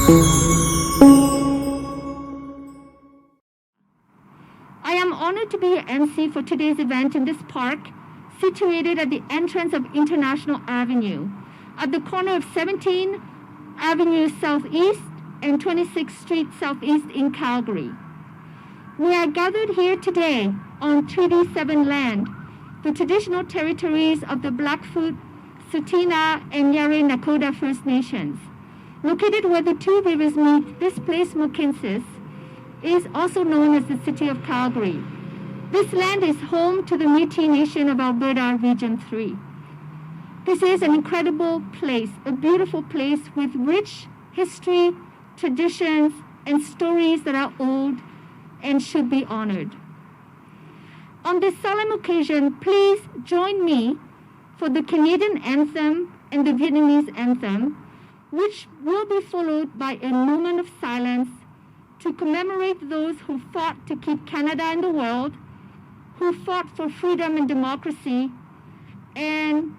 I am honored to be your MC for today's event in this park, situated at the entrance of International Avenue, at the corner of 17th Avenue Southeast and 26th Street Southeast in Calgary. We are gathered here today on Treaty 7 land, the traditional territories of the Blackfoot, Tsuut'ina, and Yare Nakota First Nations. Located where the two rivers meet, this place, Mohkinstsis, is also known as the City of Calgary. This land is home to the Métis Nation of Alberta, Region 3. This is an incredible place, a beautiful place with rich history, traditions, and stories that are old and should be honored. On this solemn occasion, please join me for the Canadian anthem and the Vietnamese anthem, which will be followed by a moment of silence to commemorate those who fought to keep Canada in the world, who fought for freedom and democracy, and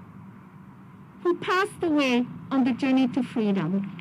who passed away on the journey to freedom.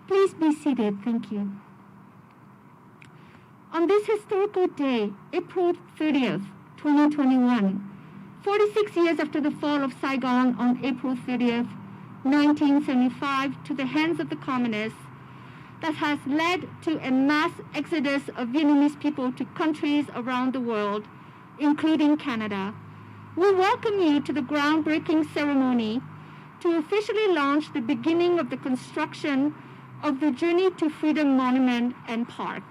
Please be seated, thank you. On this historical day, April 30th, 2021, 46 years after the fall of Saigon on April 30th, 1975, to the hands of the communists, that has led to a mass exodus of Vietnamese people to countries around the world, including Canada. We welcome you to the groundbreaking ceremony to officially launch the beginning of the construction of the Journey to Freedom Monument and Park.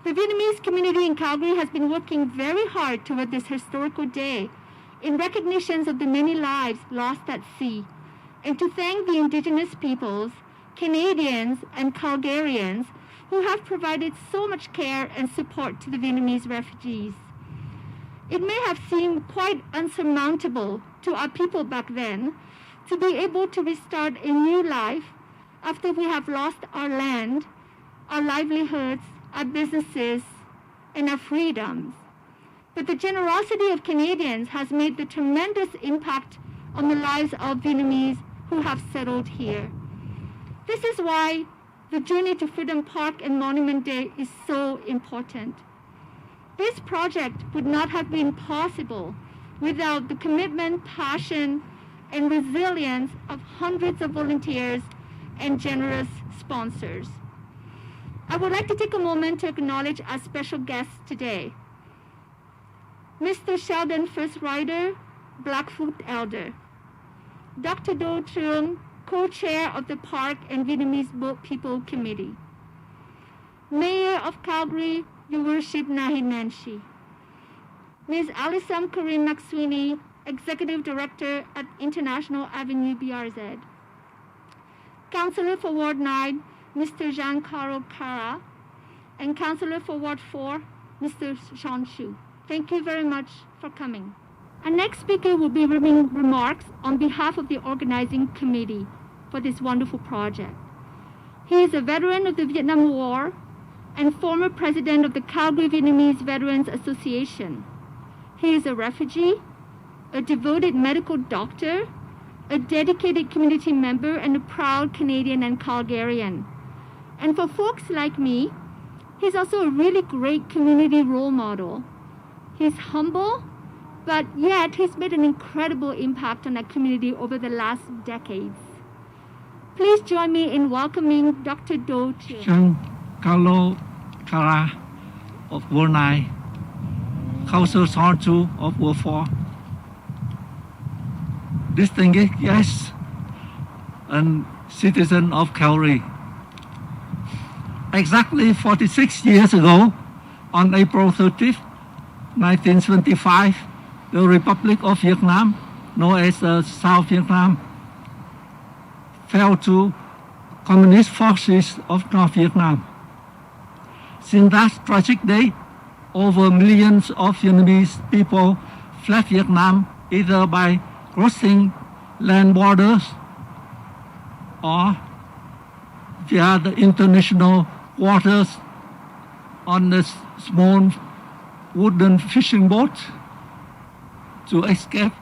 The Vietnamese community in Calgary has been working very hard toward this historical day in recognition of the many lives lost at sea, and to thank the Indigenous peoples, Canadians, and Calgarians who have provided so much care and support to the Vietnamese refugees. It may have seemed quite unsurmountable to our people back then to be able to restart a new life after we have lost our land, our livelihoods, our businesses, and our freedoms. But the generosity of Canadians has made the tremendous impact on the lives of Vietnamese who have settled here. This is why the Journey to Freedom Park and Monument Day is so important. This project would not have been possible without the commitment, passion, and resilience of hundreds of volunteers and generous sponsors. I would like to take a moment to acknowledge our special guests today. Mr. Sheldon First Rider, Blackfoot Elder. Dr. Do Truong, co-chair of the Park and Vietnamese Boat People Committee. Mayor of Calgary, Your Worship Naheed Nenshi. Ms. Alison Karim-McSwiney, Executive Director at International Avenue BRZ. Councillor for Ward 9, Mr. Jean-Carlo Cara, and Councillor for Ward 4, Mr. Sean Shu. Thank you very much for coming. Our next speaker will be giving remarks on behalf of the organizing committee for this wonderful project. He is a veteran of the Vietnam War and former president of the Calgary Vietnamese-Veterans Association. He is a refugee, a devoted medical doctor, a dedicated community member, and a proud Canadian and Calgarian. And for folks like me, he's also a really great community role model. He's humble, but yet he's made an incredible impact on our community over the last decades. Please join me in welcoming Dr. Do Truong. Jean-Carlo Cara of Ward 9, Councillor Sean Shu of Ward 4, distinguished guests and citizens of Calgary. Exactly 46 years ago, on April 30th, 1975, the Republic of Vietnam, known as South Vietnam, fell to Communist forces of North Vietnam. Since that tragic day, over millions of Vietnamese people fled Vietnam either by crossing land borders or via the international waters on the small wooden fishing boat to escape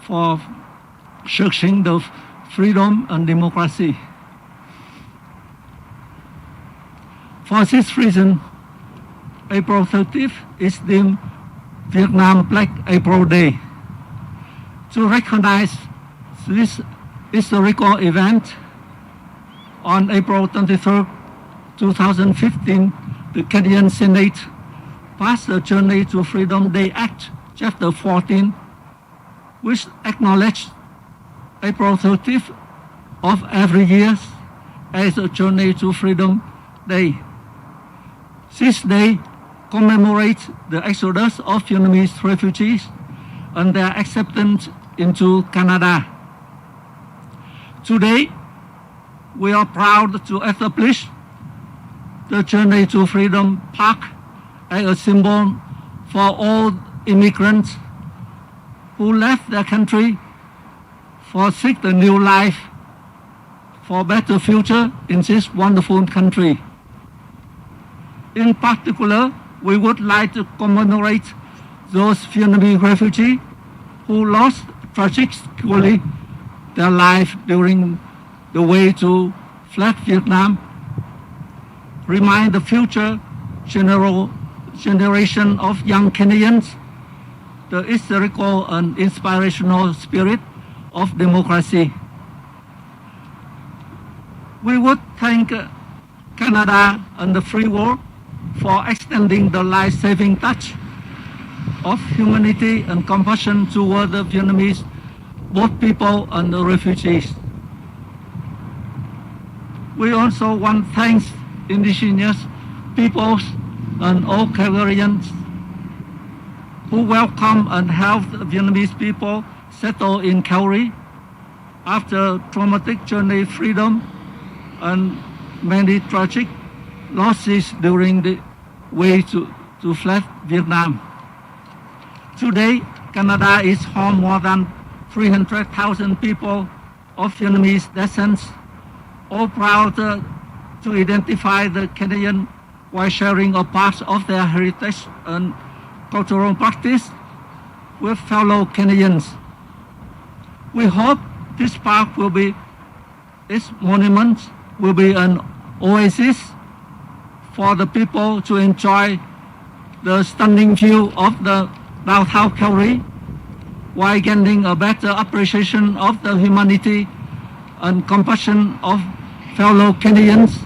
for searching the freedom and democracy. For this reason, April 30th is deemed Vietnam Black April Day. To recognize this historical event, on April 23rd, 2015, the Canadian Senate passed the Journey to Freedom Day Act, Chapter 14, which acknowledged April 30th of every year as a Journey to Freedom Day. This day commemorates the exodus of Vietnamese refugees and their acceptance into Canada. Today, we are proud to establish the Journey to Freedom Park as a symbol for all immigrants who left their country for seek a new life, for a better future in this wonderful country. In particular, we would like to commemorate those Vietnamese refugees who lost tragically their life during the way to fled Vietnam, remind the future generation of young Canadians the historical and inspirational spirit of democracy. We would thank Canada and the free world for extending the life-saving touch of humanity and compassion toward the Vietnamese, both people and the refugees. We also want to thank indigenous peoples and all Calgarians who welcome and help the Vietnamese people settle in Calgary after traumatic journey freedom and many tragic losses during the way to fled Vietnam. Today, Canada is home more than 300,000 people of Vietnamese descent, all proud to identify the Canadian while sharing a part of their heritage and cultural practice with fellow Canadians. We hope this park will be, its monument will be an oasis for the people to enjoy the stunning view of the downtown Calgary while gaining a better appreciation of the humanity and compassion of fellow Canadians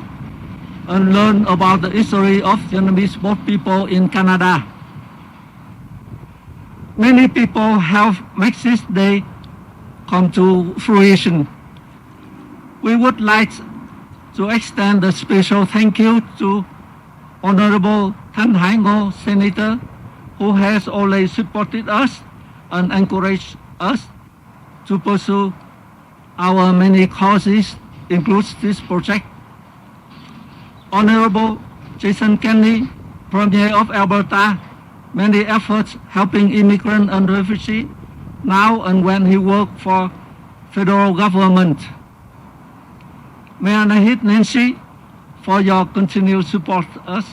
and learn about the history of Vietnamese boat people in Canada. Many people have made this day come to fruition. We would like to extend a special thank you to Honorable Thanh Hải Ngô, Senator, who has always supported us and encouraged us to pursue our many causes, includes this project. Honorable Jason Kenney, Premier of Alberta, many efforts helping immigrant and refugee now and when he worked for federal government. Mayor Naheed Nenshi, for your continued support us.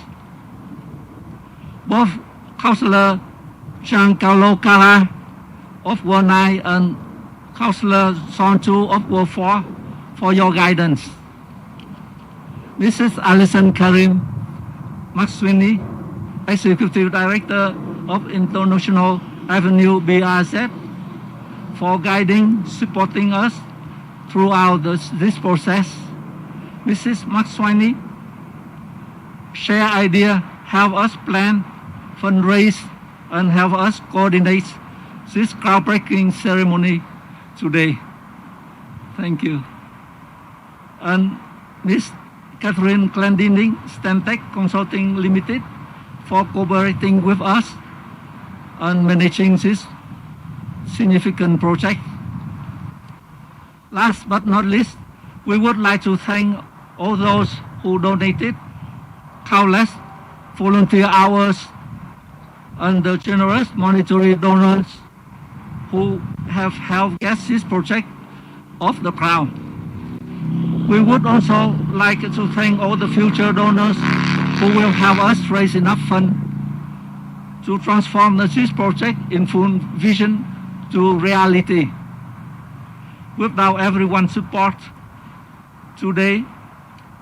Both Councillor Giancarlo Cala of Ward 9 and Councillor Son Chu of Ward 4 for your guidance. Mrs. Alison Karim-McSwiney, Executive Director of International Avenue BRZ, for guiding, supporting us throughout this process. Mrs. McSwiney, share idea, help us plan, fundraise, and help us coordinate this groundbreaking ceremony today. Thank you. And Ms. Catherine Glendinning, Stantec Consulting Limited, for cooperating with us and managing this significant project. Last but not least, we would like to thank all those who donated countless volunteer hours and the generous monetary donors who have helped get this project off the ground. We would also like to thank all the future donors who will help us raise enough funds to transform this project in full vision to reality. Without everyone's support today,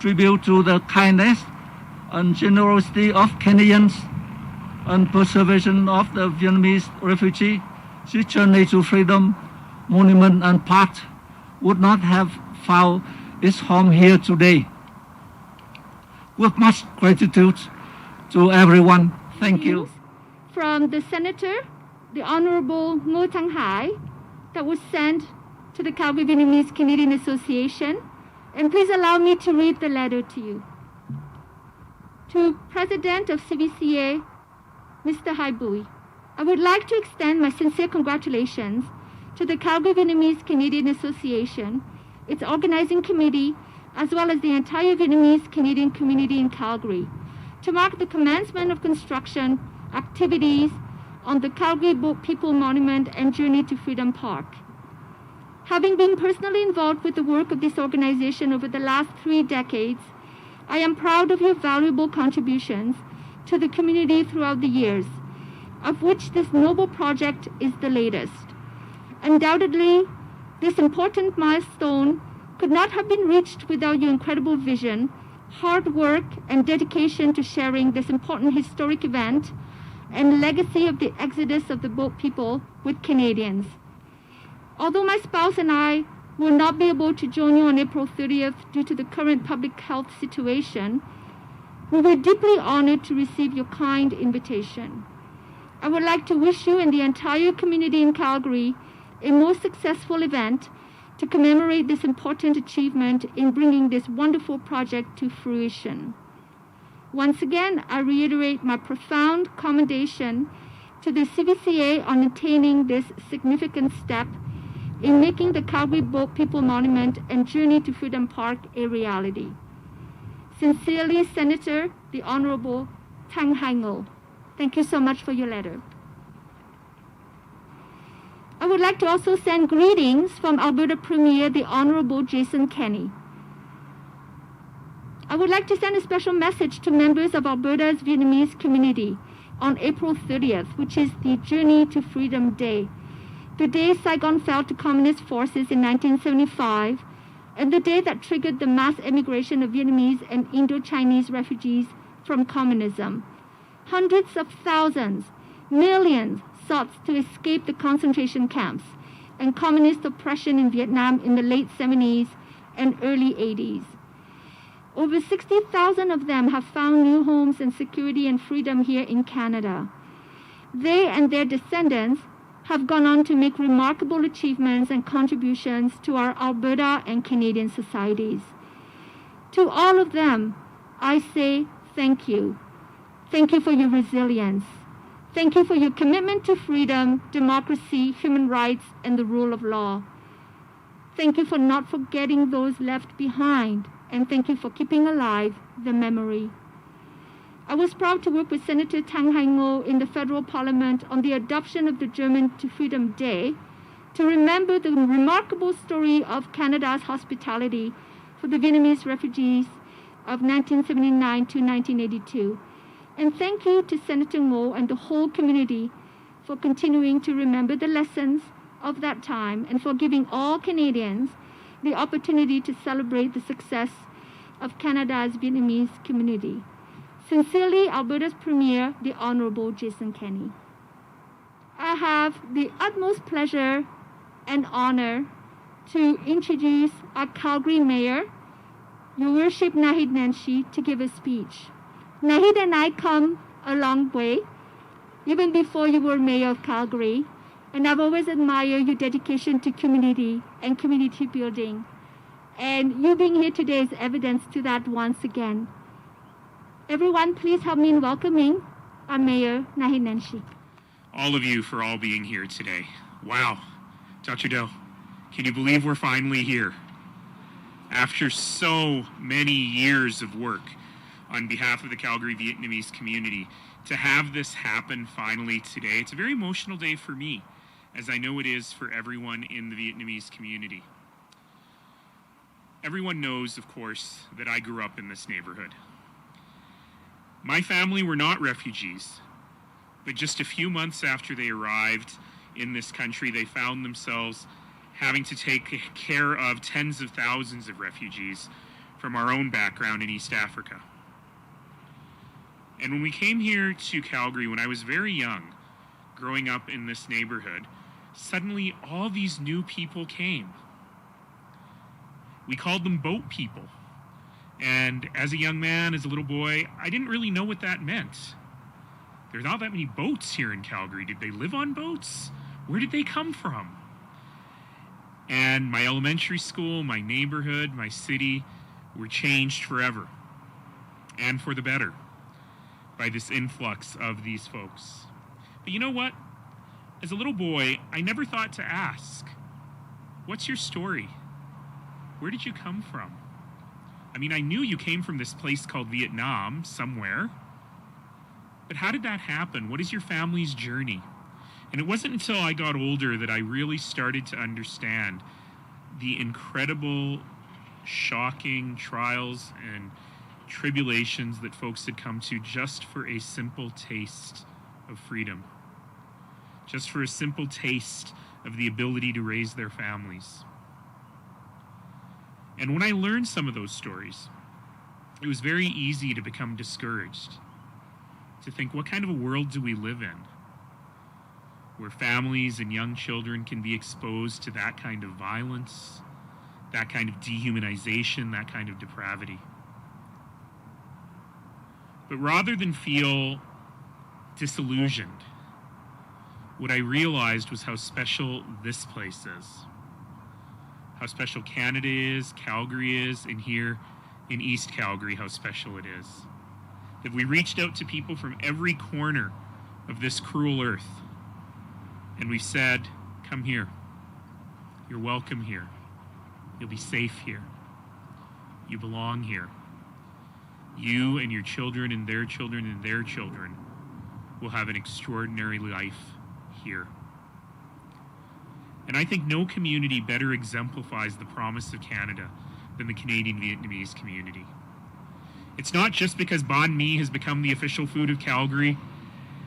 tribute to the kindness and generosity of Canadians and preservation of the Vietnamese refugee, this journey to freedom, monument and park would not have found its home here today. With much gratitude to everyone, thank you. From the Senator, the Honorable Ngô Thanh Hải, that was sent to the Calgary Vietnamese-Canadian Association. And please allow me to read the letter to you. To President of CVCA, Mr. Hai Bui, I would like to extend my sincere congratulations to the Calgary Vietnamese-Canadian Association, its organizing committee, as well as the entire Vietnamese-Canadian community in Calgary, to mark the commencement of construction activities on the Calgary Boat People Monument and Journey to Freedom Park. Having been personally involved with the work of this organization over the last 3 decades, I am proud of your valuable contributions to the community throughout the years, of which this noble project is the latest. Undoubtedly, this important milestone could not have been reached without your incredible vision, hard work, and dedication to sharing this important historic event and legacy of the exodus of the boat people with Canadians. Although my spouse and I will not be able to join you on April 30th due to the current public health situation, we were deeply honored to receive your kind invitation. I would like to wish you and the entire community in Calgary a more successful event to commemorate this important achievement in bringing this wonderful project to fruition. Once again, I reiterate my profound commendation to the CVCA on attaining this significant step in making the Calgary Boat People Monument and Journey to Freedom Park a reality. Sincerely, Senator, the Honorable Tang Hai Ngo. Thank you so much for your letter. I would like to also send greetings from Alberta Premier, the Honorable Jason Kenney. I would like to send a special message to members of Alberta's Vietnamese community on April 30th, which is the Journey to Freedom Day. The day Saigon fell to communist forces in 1975, and the day that triggered the mass emigration of Vietnamese and Indo-Chinese refugees from communism. Hundreds of thousands, millions sought to escape the concentration camps and communist oppression in Vietnam in the late 70s and early 80s. Over 60,000 of them have found new homes and security and freedom here in Canada. They and their descendants have gone on to make remarkable achievements and contributions to our Alberta and Canadian societies. To all of them, I say thank you. Thank you for your resilience. Thank you for your commitment to freedom, democracy, human rights, and the rule of law. Thank you for not forgetting those left behind, and thank you for keeping alive the memory. I was proud to work with Senator Tang Hai Ngo in the federal parliament on the adoption of the Journey to Freedom Day to remember the remarkable story of Canada's hospitality for the Vietnamese refugees of 1979 to 1982. And thank you to Senator Ngo and the whole community for continuing to remember the lessons of that time and for giving all Canadians the opportunity to celebrate the success of Canada's Vietnamese community. Sincerely, Alberta's Premier, the Honorable Jason Kenney. I have the utmost pleasure and honor to introduce our Calgary Mayor, Your Worship Naheed Nenshi, to give a speech. Naheed and I come a long way, even before you were Mayor of Calgary, and I've always admired your dedication to community and community building. And you being here today is evidence to that once again. Everyone, please help me in welcoming our Mayor, Naheed Nenshi. All of you for all being here today. Wow. Dr. Doe, can you believe we're finally here? After so many years of work on behalf of the Calgary Vietnamese community, to have this happen finally today, it's a very emotional day for me, as I know it is for everyone in the Vietnamese community. Everyone knows, of course, that I grew up in this neighborhood. My family were not refugees, but just a few months after they arrived in this country, they found themselves having to take care of tens of thousands of refugees from our own background in East Africa. And when we came here to Calgary, when I was very young, growing up in this neighborhood, suddenly all these new people came. We called them boat people. And as a young man, as a little boy, I didn't really know what that meant. There's not that many boats here in Calgary. Did they live on boats? Where did they come from? And my elementary school, my neighborhood, my city were changed forever, and for the better, by this influx of these folks. But you know what? As a little boy, I never thought to ask, what's your story? Where did you come from? I mean, I knew you came from this place called Vietnam, somewhere. But how did that happen? What is your family's journey? And it wasn't until I got older that I really started to understand the incredible, shocking trials and tribulations that folks had come to just for a simple taste of freedom. Just for a simple taste of the ability to raise their families. And when I learned some of those stories, it was very easy to become discouraged. To think, what kind of a world do we live in? Where families and young children can be exposed to that kind of violence, that kind of dehumanization, that kind of depravity. But rather than feel disillusioned, what I realized was how special this place is. How special Canada is, Calgary is, and here in East Calgary, how special it is. That we reached out to people from every corner of this cruel earth, and we said, come here. You're welcome here. You'll be safe here. You belong here. you and your children and their children and their children will have an extraordinary life here. And I think no community better exemplifies the promise of Canada than the Canadian Vietnamese community. It's not just because banh mi has become the official food of Calgary,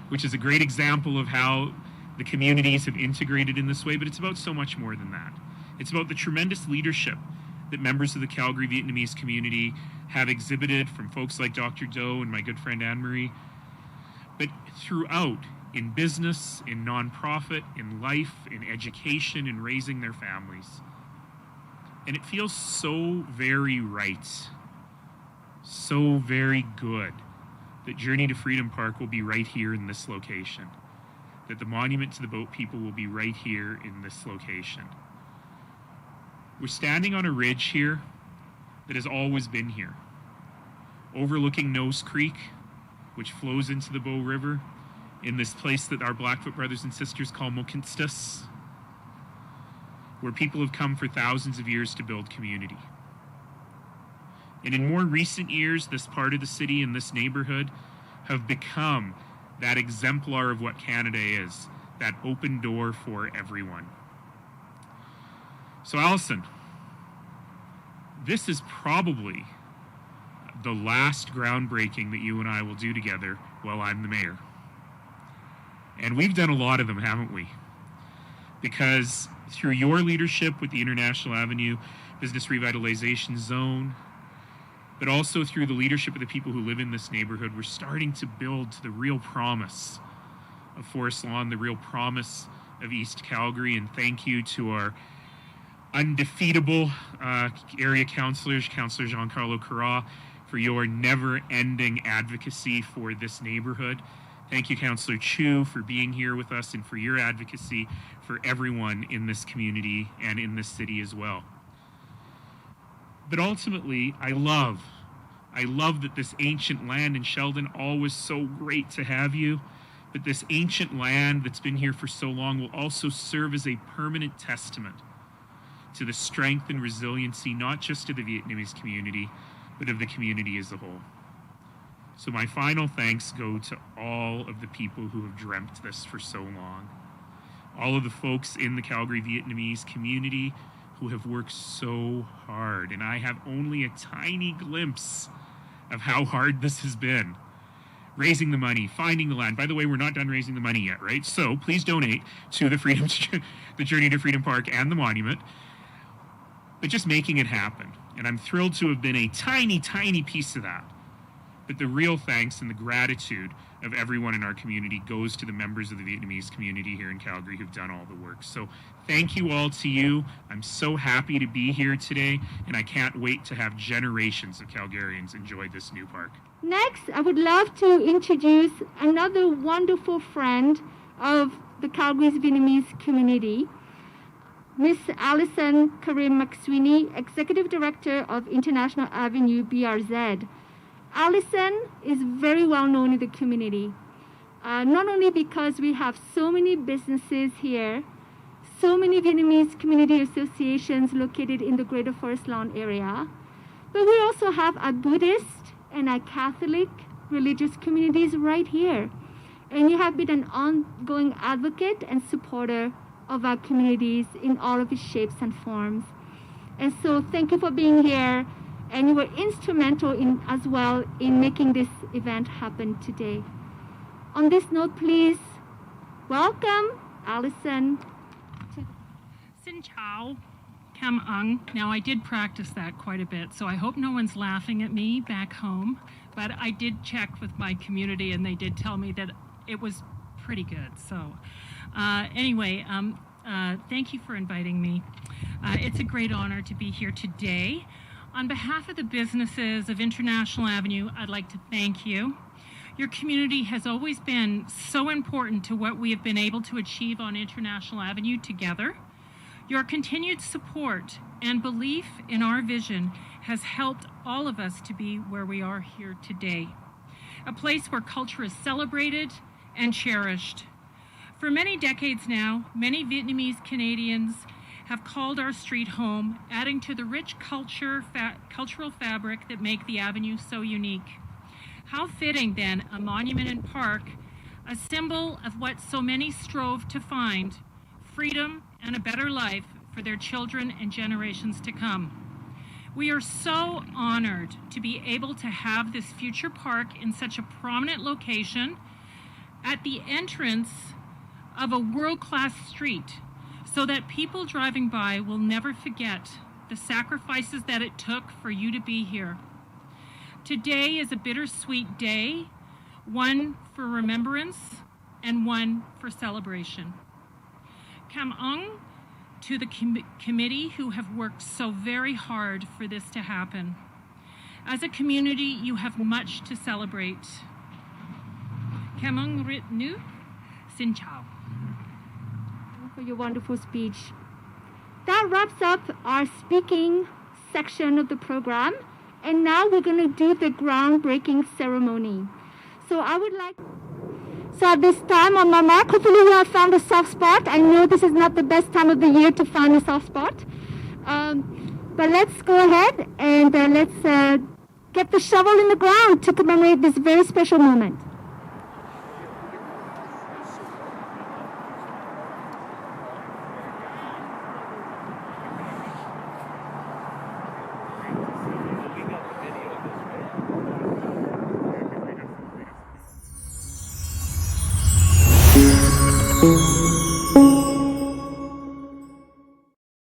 which is a great example of how the communities have integrated in this way, but it's about so much more than that. It's about the tremendous leadership that members of the Calgary Vietnamese community have exhibited, from folks like Dr. Do and my good friend Ann Marie, but throughout, in business, in nonprofit, in life, in education, in raising their families. And it feels so very right, so very good that Journey to Freedom Park will be right here in this location, that the Monument to the Boat People will be right here in this location. We're standing on a ridge here that has always been here, overlooking Nose Creek, which flows into the Bow River, in this place that our Blackfoot brothers and sisters call Mokinstus, where people have come for thousands of years to build community. And in more recent years, this part of the city and this neighborhood have become that exemplar of what Canada is, that open door for everyone. So Alison, this is probably the last groundbreaking that you and I will do together while I'm the mayor. And we've done a lot of them, haven't we? Because through your leadership with the International Avenue Business Revitalization Zone, but also through the leadership of the people who live in this neighborhood, we're starting to build to the real promise of Forest Lawn, the real promise of East Calgary. And thank you to our undefeatable area councillors, Councillor Jean-Carlo Carra, for your never-ending advocacy for this neighborhood. Thank you, Councillor Chu, for being here with us and for your advocacy for everyone in this community and in this city as well. But ultimately, I love that this ancient land in Sheldon, always so great to have you, but this ancient land that's been here for so long will also serve as a permanent testament to the strength and resiliency, not just of the Vietnamese community, but of the community as a whole. So my final thanks go to all of the people who have dreamt this for so long. All of the folks in the Calgary Vietnamese community who have worked so hard. And I have only a tiny glimpse of how hard this has been. Raising the money, finding the land. By the way, we're not done raising the money yet, right? So please donate to the Journey to Freedom Park and the Monument. But just making it happen. And I'm thrilled to have been a tiny, tiny piece of that. But the real thanks and the gratitude of everyone in our community goes to the members of the Vietnamese community here in Calgary who've done all the work. So thank you all to you. I'm so happy to be here today, and I can't wait to have generations of Calgarians enjoy this new park. Next, I would love to introduce another wonderful friend of the Calgary Vietnamese community, Miss Alison Karim-McSwiney, Executive Director of International Avenue BRZ. Alison is very well known in the community, not only because we have so many businesses here, so many Vietnamese community associations located in the Greater Forest Lawn area, but we also have a Buddhist and a Catholic religious communities right here. And you have been an ongoing advocate and supporter of our communities in all of its shapes and forms. And so thank you for being here. And you were instrumental as well in making this event happen today. On this note, please welcome Alison. Xin chào, Kam Ung. Now, I did practice that quite a bit, so I hope no one's laughing at me back home. But I did check with my community, and they did tell me that it was pretty good. So anyway, thank you for inviting me. It's a great honor to be here today. On behalf of the businesses of International Avenue, I'd like to thank you. Your community has always been so important to what we have been able to achieve on International Avenue together. Your continued support and belief in our vision has helped all of us to be where we are here today. A place where culture is celebrated and cherished. For many decades now, many Vietnamese Canadians have called our street home, adding to the rich cultural fabric that make the avenue so unique. How fitting, then, a monument and park, a symbol of what so many strove to find, freedom and a better life for their children and generations to come. We are so honored to be able to have this future park in such a prominent location at the entrance of a world-class street, so that people driving by will never forget the sacrifices that it took for you to be here. Today is a bittersweet day, one for remembrance and one for celebration. Kam Ung, to the committee who have worked so very hard for this to happen. As a community, you have much to celebrate. Kam Ung Rit Nu, Xin Chào. For your wonderful speech. That wraps up our speaking section of the program, and now we're going to do the groundbreaking ceremony. So at this time on my mark, hopefully you have found a soft spot. I know this is not the best time of the year to find a soft spot, but let's go ahead and let's get the shovel in the ground to commemorate this very special moment.